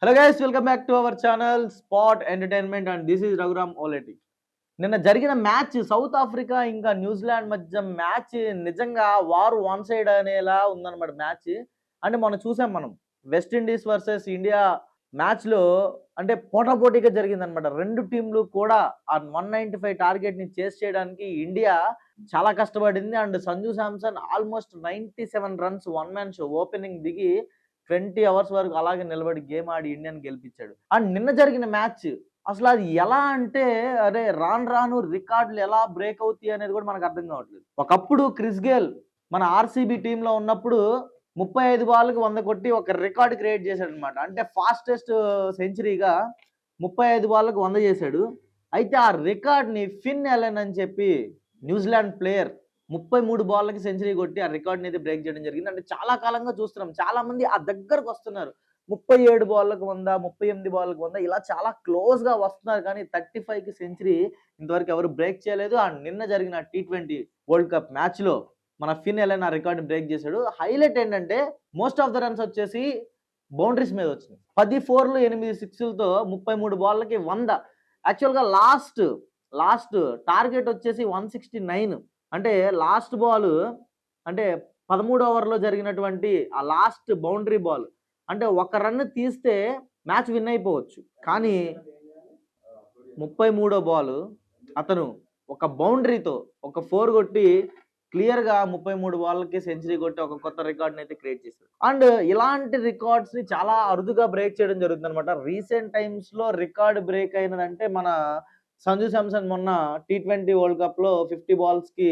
Hello guys, welcome back to our channel spot entertainment and this is Raghuram Oleti. నిన్న జరిగిన match south Africa ఇంకా New Zealand మధ్య match నిజంగా war one side అనేలా ఉందన్నమాట మ్యాచ్. అంటే మనం చూసాం, వెస్టిండీస్ వర్సెస్ ఇండియా మ్యాచ్లో అంటే పోటాపోటీగా జరిగిందనమాట. రెండు టీంలు కూడా ఆ 195 టార్గెట్ని చేస్ చేయడానికి ఇండియా చాలా కష్టపడింది. And Sanju Samson almost 97 runs one man show opening దిగి 20 అవర్స్ వరకు అలాగే నిలబడి గేమ్ ఆడి ఇండియాని గెలిపించాడు. అండ్ నిన్న జరిగిన మ్యాచ్ అసలు అది ఎలా అంటే, అరే రాను రాను రికార్డులు ఎలా బ్రేక్ అవుతాయి అనేది కూడా మనకు అర్థం కావట్లేదు. ఒకప్పుడు క్రిస్ గేల్ మన ఆర్సీబీ టీంలో ఉన్నప్పుడు 35 బాల్కి 100 కొట్టి ఒక రికార్డు క్రియేట్ చేశాడు అనమాట. అంటే ఫాస్టెస్ట్ సెంచరీగా 35 బాల్లకు 100 చేశాడు. అయితే ఆ రికార్డ్ని ఫిన్ ఎలెన్ అని చెప్పి న్యూజిలాండ్ ప్లేయర్ 33 బాల్లకి సెంచరీ కొట్టి ఆ రికార్డ్ని అయితే బ్రేక్ చేయడం జరిగింది. అంటే చాలా కాలంగా చూస్తున్నాం, చాలా మంది ఆ దగ్గరకు వస్తున్నారు. 37 బాల్లకు 100, 38 బాల్లకు 100 ఇలా చాలా క్లోజ్గా వస్తున్నారు. కానీ 35కి సెంచరీ ఇంతవరకు ఎవరు బ్రేక్ చేయలేదు. అండ్ నిన్న జరిగిన T20 వరల్డ్ కప్ మ్యాచ్లో మన ఫిన్ ఎలెన్ ఆ రికార్డ్ని బ్రేక్ చేశాడు. హైలైట్ ఏంటంటే మోస్ట్ ఆఫ్ ద రన్స్ వచ్చేసి బౌండరీస్ మీద వచ్చినాయి. 10 4లు 8 6లతో 33 బాల్లకి 100. యాక్చువల్గా లాస్ట్ టార్గెట్ వచ్చేసి 169. అంటే లాస్ట్ బాల్ అంటే 13 ఓవర్లో జరిగినటువంటి ఆ లాస్ట్ బౌండరీ బాల్ అంటే ఒక రన్ తీస్తే మ్యాచ్ విన్ అయిపోవచ్చు. కానీ 33వ బాల్ అతను ఒక బౌండరీతో ఒక 4 కొట్టి క్లియర్గా 33 బాల్కి సెంచరీ కొట్టి ఒక కొత్త రికార్డ్ని అయితే క్రియేట్ చేశారు. అండ్ ఇలాంటి రికార్డ్స్ని చాలా అరుదుగా బ్రేక్ చేయడం జరుగుతుంది అనమాట. రీసెంట్ టైమ్స్లో రికార్డ్ బ్రేక్ అయినదంటే మన సంజు శాంసన్ మొన్న T20 వరల్డ్ కప్లో 50 బాల్స్కి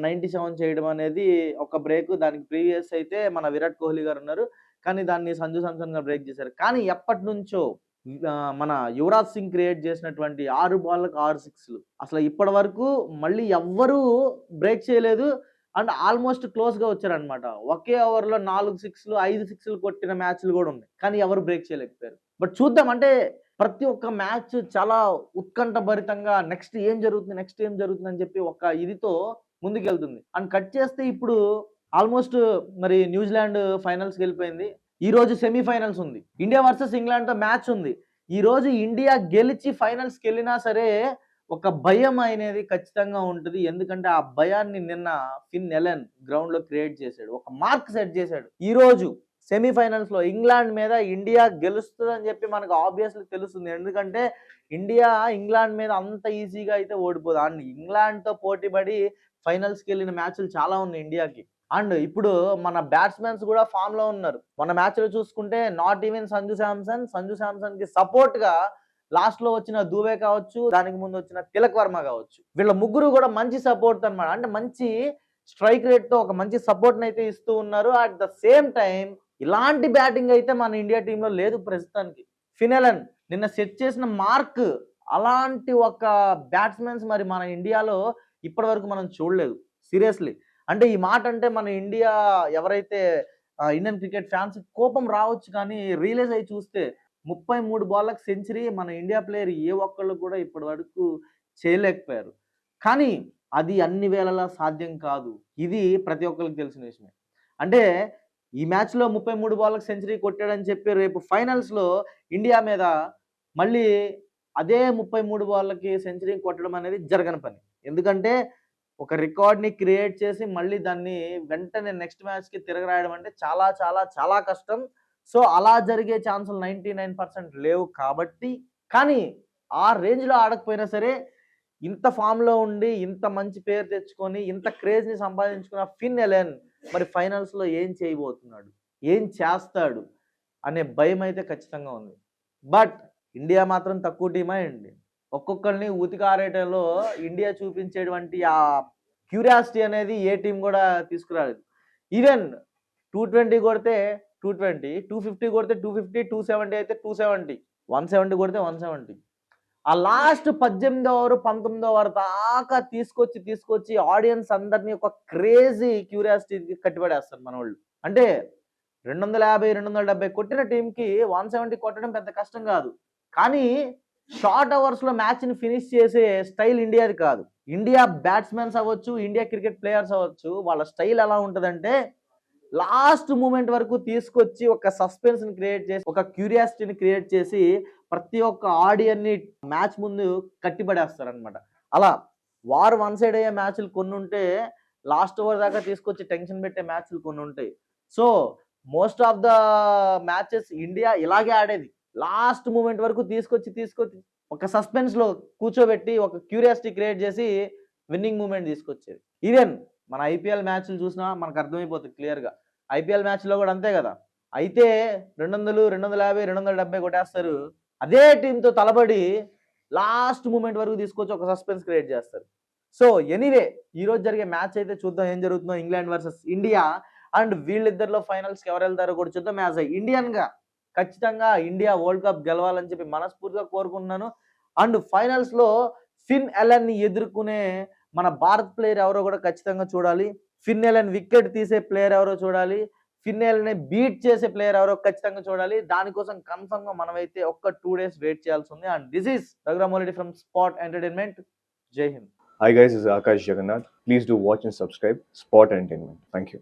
97 చేయడం అనేది ఒక బ్రేక్. దానికి ప్రీవియస్ అయితే మన విరాట్ కోహ్లీ గారు ఉన్నారు, కానీ దాన్ని సంజు శాంసన్ గారు బ్రేక్ చేశారు. కానీ ఎప్పటి నుంచో మన యువరాజ్ సింగ్ క్రియేట్ చేసినటువంటి 6 బాల్లకు 6 6లు అసలు ఇప్పటి వరకు మళ్ళీ ఎవ్వరూ బ్రేక్ చేయలేదు. అండ్ ఆల్మోస్ట్ క్లోజ్గా వచ్చారనమాట. ఒకే ఓవర్లో 4 6లు 5 6లు కొట్టిన మ్యాచ్లు కూడా ఉన్నాయి, కానీ ఎవరు బ్రేక్ చేయలేకపోయారు. బట్ చూద్దాం, అంటే ప్రతి ఒక్క మ్యాచ్ చాలా ఉత్కంఠభరితంగా నెక్స్ట్ ఏం జరుగుతుంది అని చెప్పి ఒక ఇదితో ముందుకెళ్తుంది. అండ్ కట్ చేస్తే ఇప్పుడు ఆల్మోస్ట్ మరి న్యూజిలాండ్ ఫైనల్స్కి వెళ్ళిపోయింది. ఈ రోజు సెమీఫైనల్స్ ఉంది, ఇండియా వర్సెస్ ఇంగ్లాండ్తో మ్యాచ్ ఉంది. ఈ రోజు ఇండియా గెలిచి ఫైనల్స్కి వెళ్ళినా సరే ఒక భయం అనేది ఖచ్చితంగా ఉంటుంది. ఎందుకంటే ఆ భయాన్ని నిన్న ఫిన్ ఎలెన్ గ్రౌండ్లో క్రియేట్ చేశాడు, ఒక మార్క్ సెట్ చేశాడు. ఈ రోజు సెమీఫైనల్స్లో ఇంగ్లాండ్ మీద ఇండియా గెలుస్తుందని చెప్పి మనకు ఆబ్వియస్లీ తెలుస్తుంది. ఎందుకంటే ఇండియా ఇంగ్లాండ్ మీద అంత ఈజీగా అయితే ఓడిపోదు. అండ్ ఇంగ్లాండ్తో పోటీపడి ఫైనల్స్కి వెళ్ళిన మ్యాచ్లు చాలా ఉన్నాయి ఇండియాకి. అండ్ ఇప్పుడు మన బ్యాట్స్మెన్స్ కూడా ఫామ్ లో ఉన్నారు. మన మ్యాచ్ లో చూసుకుంటే నాట్ ఈవెన్ సంజు శాంసన్ కి సపోర్ట్ గా లాస్ట్ లో వచ్చిన దూబే కావచ్చు, దానికి ముందు వచ్చిన తిలక్ వర్మ కావచ్చు, వీళ్ళ ముగ్గురు కూడా మంచి సపోర్ట్ అన్నమాట. అంటే మంచి స్ట్రైక్ రేట్ తో ఒక మంచి సపోర్ట్ అయితే ఇస్తూ ఉన్నారు. అట్ ద సేమ్ టైం ఇలాంటి బ్యాటింగ్ అయితే మన ఇండియా టీంలో లేదు ప్రస్తుతానికి. ఫిన్ ఎలెన్ నిన్న సెట్ చేసిన మార్క్ అలాంటి ఒక బ్యాట్స్మెన్స్ మరి మన ఇండియాలో ఇప్పటి వరకు మనం చూడలేదు సీరియస్లీ. అంటే ఈ మాట అంటే మన ఇండియా ఎవరైతే ఇండియన్ క్రికెట్ ఫ్యాన్స్ కోపం రావచ్చు, కానీ రియలైజ్ అయ్యి చూస్తే 33 బాల్లకు సెంచరీ మన ఇండియా ప్లేయర్ ఏ ఒక్కళ్ళు కూడా ఇప్పటి వరకు చేయలేకపోయారు. కానీ అది అన్ని వేళలా సాధ్యం కాదు, ఇది ప్రతి ఒక్కరికి తెలిసిన విషయమే. అంటే ఈ మ్యాచ్లో 33 బాల్లకు సెంచరీ కొట్టాడని చెప్పి రేపు ఫైనల్స్లో ఇండియా మీద మళ్ళీ అదే 33 బాల్లకి సెంచరీ కొట్టడం అనేది జరగని పని. ఎందుకంటే ఒక రికార్డ్ని క్రియేట్ చేసి మళ్ళీ దాన్ని వెంటనే నెక్స్ట్ మ్యాచ్కి తిరగరాయడం అంటే చాలా చాలా చాలా కష్టం. సో అలా జరిగే ఛాన్సులు 99% లేవు కాబట్టి. కానీ ఆ రేంజ్లో ఆడకపోయినా సరే ఇంత ఫామ్లో ఉండి ఇంత మంచి పేరు తెచ్చుకొని ఇంత క్రేజ్ని సంపాదించుకున్న ఫిన్ ఎలెన్ మరి ఫైనల్స్లో ఏం చేయబోతున్నాడు, ఏం చేస్తాడు అనే భయం అయితే ఖచ్చితంగా ఉంది. బట్ ఇండియా మాత్రం తక్కువ టీమా అండి. ఒక్కొక్కరిని ఉతికారేటలో ఇండియా చూపించేటువంటి ఆ క్యూరియాసిటీ అనేది ఏ టీం కూడా తీసుకురాలేదు. ఈవెన్ 220 కొడితే 220, 250 కొడితే 250, 270 అయితే 270, 170 కొడితే 170. ఆ లాస్ట్ 18వ ఓవర్ 19వ ఓవర్ దాకా తీసుకొచ్చి ఆడియన్స్ అందరినీ ఒక క్రేజీ క్యూరియాసిటీకి కట్టిపడేస్తారు మన వాళ్ళు. అంటే 250 270 కొట్టిన టీంకి 170 కొట్టడం పెద్ద కష్టం కాదు. కానీ షార్ట్ అవర్స్లో మ్యాచ్ని ఫినిష్ చేసే స్టైల్ ఇండియాది కాదు. ఇండియా బ్యాట్స్మెన్స్ అవ్వచ్చు, ఇండియా క్రికెట్ ప్లేయర్స్ అవ్వచ్చు, వాళ్ళ స్టైల్ ఎలా ఉంటుందంటే లాస్ట్ మూమెంట్ వరకు తీసుకొచ్చి ఒక సస్పెన్స్ ని క్రియేట్ చేసి, ఒక క్యూరియాసిటీని క్రియేట్ చేసి ప్రతి ఒక్క ఆడియన్ని మ్యాచ్ ముందు కట్టిపడేస్తారనమాట. అలా వార్ వన్ సైడ్ అయ్యే మ్యాచ్లు కొన్ని ఉంటే, లాస్ట్ ఓవర్ దాకా తీసుకొచ్చి టెన్షన్ పెట్టే మ్యాచ్లు కొన్ని ఉంటాయి. So most of the matches India ఇలాగే ఆడేది. లాస్ట్ మూమెంట్ వరకు తీసుకొచ్చి ఒక సస్పెన్స్ లో కూర్చోబెట్టి ఒక క్యూరియాసిటీ క్రియేట్ చేసి విన్నింగ్ మూమెంట్ తీసుకొచ్చేది. ఈవెన్ మన ఐపీఎల్ మ్యాచ్లు చూసినా మనకు అర్థమైపోతుంది క్లియర్ గా. ఐపీఎల్ మ్యాచ్ లో కూడా అంతే కదా. అయితే 200, 250, 270 కొట్టేస్తారు. అదే టీంతో తలబడి లాస్ట్ మూమెంట్ వరకు తీసుకొచ్చి ఒక సస్పెన్స్ క్రియేట్ చేస్తారు. సో ఎనీవే ఈ రోజు జరిగే మ్యాచ్ అయితే చూద్దాం ఏం జరుగుతుందో, ఇంగ్లాండ్ వర్సెస్ ఇండియా. అండ్ వీళ్ళిద్దరిలో ఫైనల్స్ కి ఎవరు వెళ్తారో కూడా చూద్దాం. యాజ్ ఇండియన్ గా ఖచ్చితంగా ఇండియా వరల్డ్ కప్ గెలవాలని చెప్పి మనస్ఫూర్తిగా కోరుకుంటున్నాను. అండ్ ఫైనల్స్ లో ఫిన్ ఎలన్ ని ఎదుర్కొనే మన భారత్ ప్లేయర్ ఎవరో కూడా ఖచ్చితంగా చూడాలి. ఫిన్ ఎలన్ వికెట్ తీసే ప్లేయర్ ఎవరో చూడాలి. ఫిన్ ఎలన్ బీట్ చేసే ప్లేయర్ ఎవరో ఖచ్చితంగా చూడాలి. దానికోసం కన్ఫర్మ్ గా మనమైతే ఒక్క 2 days వెయిట్ చేయాల్సి ఉంది. And this is Raghurama Reddy from spot entertainment. జై Hind. Hi guys, this is Akash Jagannath. Please do watch and subscribe Sport Entertainment. Thank you.